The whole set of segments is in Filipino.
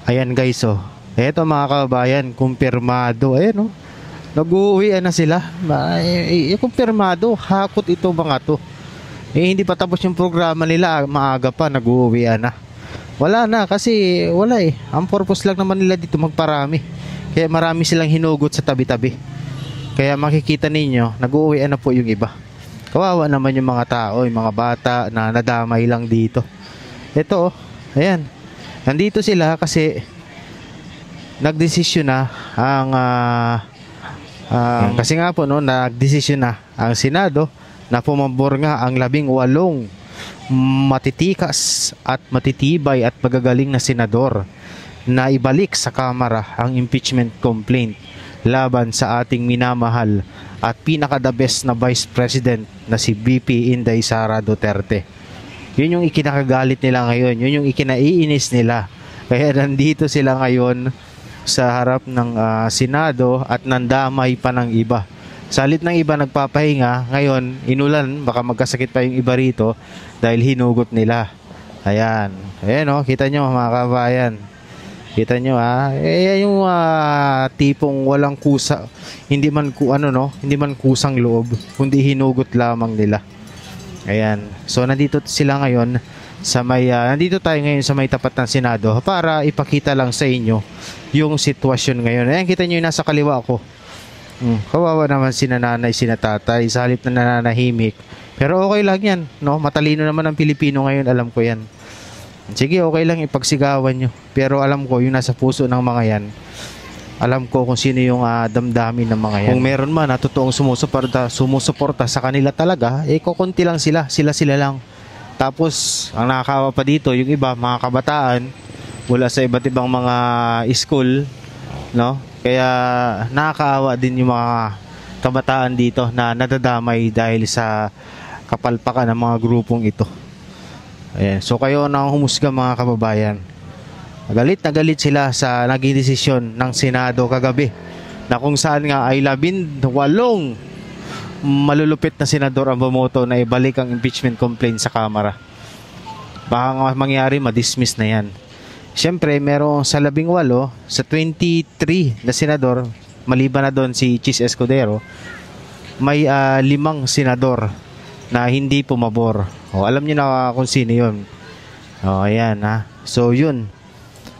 Ayan guys, oh. Eto mga kababayan, kumpirmado. Ayan, oh. Nag-uuwian na sila. Kumpirmado, hakot ito mga to. Hindi pa tapos yung programa nila, maaga pa, nag-uuwian na. Wala na, kasi wala eh. Ang purpose lang naman nila dito magparami. Kaya marami silang hinugot sa tabi-tabi. Kaya makikita ninyo, nag-uuwian na po yung iba. Kawawa naman yung mga tao, yung mga bata na nadamay lang dito. Ito, oh. Ayan. Nandito sila kasi nagdesisyon na ang kasi nga po no, nagdesisyon na ang Senado na pumabor nga ang 18 matitikas at matitibay at magagaling na senador na ibalik sa Kamara ang impeachment complaint laban sa ating minamahal at pinaka-the best na Vice President na si VP Inday Sara Duterte. Yun yung ikinakagalit nila ngayon, yun yung ikinaiinis nila. Kaya nandito sila ngayon sa harap ng Senado at nandamay pa ng iba. Salit ng iba nagpapahinga, ngayon inulan, baka magkasakit pa yung iba rito dahil hinugot nila. Ayan. Ayan o, kita nyo mga kabayan. Kita nyo yung tipong walang kusa, hindi man kusang loob, kundi hinugot lamang nila. Ayan. So nandito sila ngayon sa nandito tayo ngayon sa may tapat ng Senado para ipakita lang sa inyo yung sitwasyon ngayon. Ayan, kita nyo yung nasa kaliwa ko. Kawawa naman si nanay, si tatay sa halip na nananahimik. Pero okay lang yan, no? Matalino naman ang Pilipino ngayon, alam ko yan. Sige, okay lang ipagsigawan nyo. Pero alam ko, yung nasa puso ng mga yan, alam ko kung sino yung damdamin ng mga yan. Kung meron man na totoong sumusuporta sa kanila talaga, kukunti lang sila lang. Tapos, ang nakakawa pa dito, yung iba, mga kabataan, mula sa iba't ibang mga school, no? Kaya nakakaawa din yung mga kabataan dito na nadadamay dahil sa kapalpakan ng mga grupong ito. Ayan. So kayo nang humusga mga kababayan. Galit na galit sila sa naging desisyon ng Senado kagabi na kung saan nga ay 18 malulupit na senador ang bumoto na ibalik ang impeachment complaint sa Kamara. Baka nga mangyari, madismiss na yan. Siyempre, meron sa 18, sa 23 na senador, maliban na doon si Chis Escudero, may 5 senador na hindi pumabor. Alam niyo na kung sino yun. Ayan ha. So yun.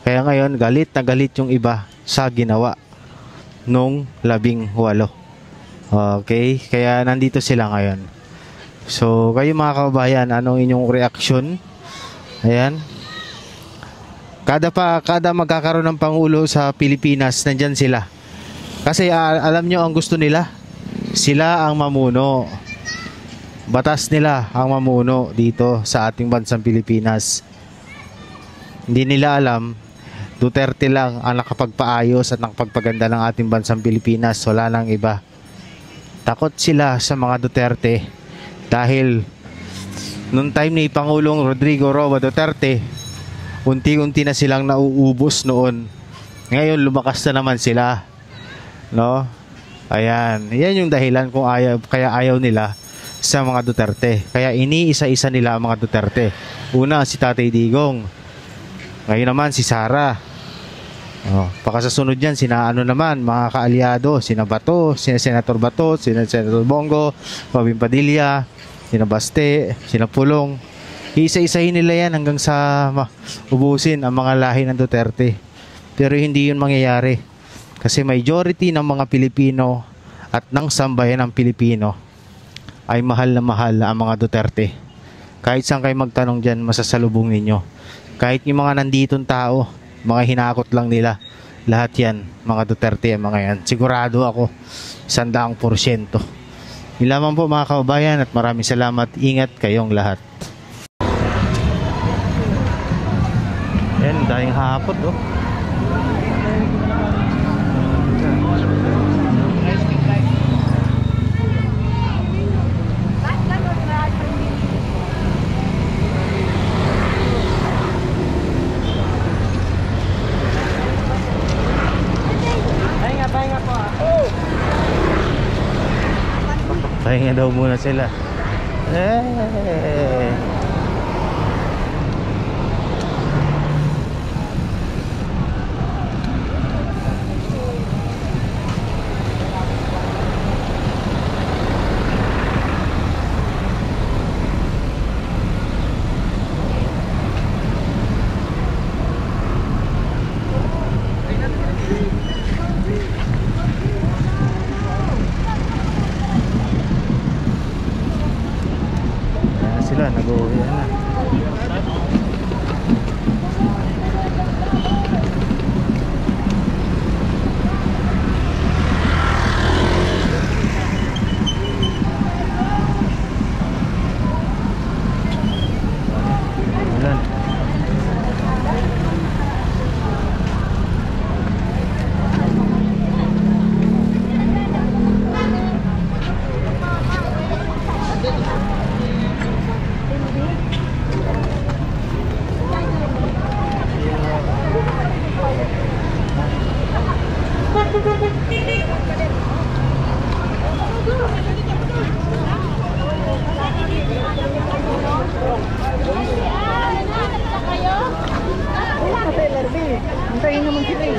Kaya ngayon, galit na galit yung iba sa ginawa nung 18. Okay? Kaya nandito sila ngayon. So, kayo mga kababayan, anong inyong reaksyon? Ayan. Kada magkakaroon ng Pangulo sa Pilipinas, nandyan sila. Kasi alam nyo ang gusto nila. Sila ang mamuno. Batas nila ang mamuno dito sa ating bansang Pilipinas. Hindi nila alam, Duterte lang ang nakapagpaayos at nakapagpaganda ng ating bansang Pilipinas. Wala nang iba. Takot sila sa mga Duterte dahil noong time ni Pangulong Rodrigo Roa Duterte, unti-unti na silang nauubos noon. Ngayon lumakas na naman sila. No? Ayan. Yan yung dahilan kung kaya ayaw nila sa mga Duterte. Kaya iniisa-isa nila ang mga Duterte. Una si Tatay Digong. Ngayon naman si Sara. Baka sa sunod yan, naman, mga kaalyado, sina Bato, sina Senator Bato, sina Senator Bongo, Robin Padilla, sina Baste, sina Pulong. Isa-isahin nila yan hanggang sa ubusin ang mga lahi ng Duterte. Pero hindi yun mangyayari. Kasi majority ng mga Pilipino at ng sambayan ng Pilipino ay mahal na mahal ang mga Duterte. Kahit saan kayo magtanong dyan, masasalubong ninyo. Kahit yung mga nanditong tao, mga hinakot lang nila, lahat yan, mga Duterte, mga yan. Sigurado ako, 100%. Yun lamang po mga kababayan at maraming salamat. Ingat kayong lahat. Yan, dahil hapot Pahinga daw muna sila. Hintayin naman sila eh.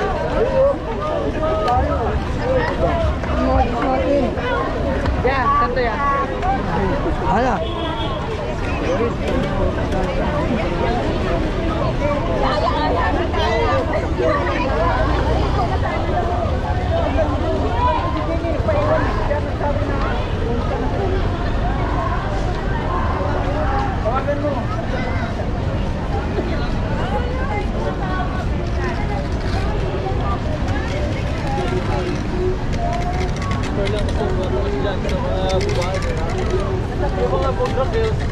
Yan, santo yan. Hala. Tawagan mo. Lang sa mga buwan. Yung mga contract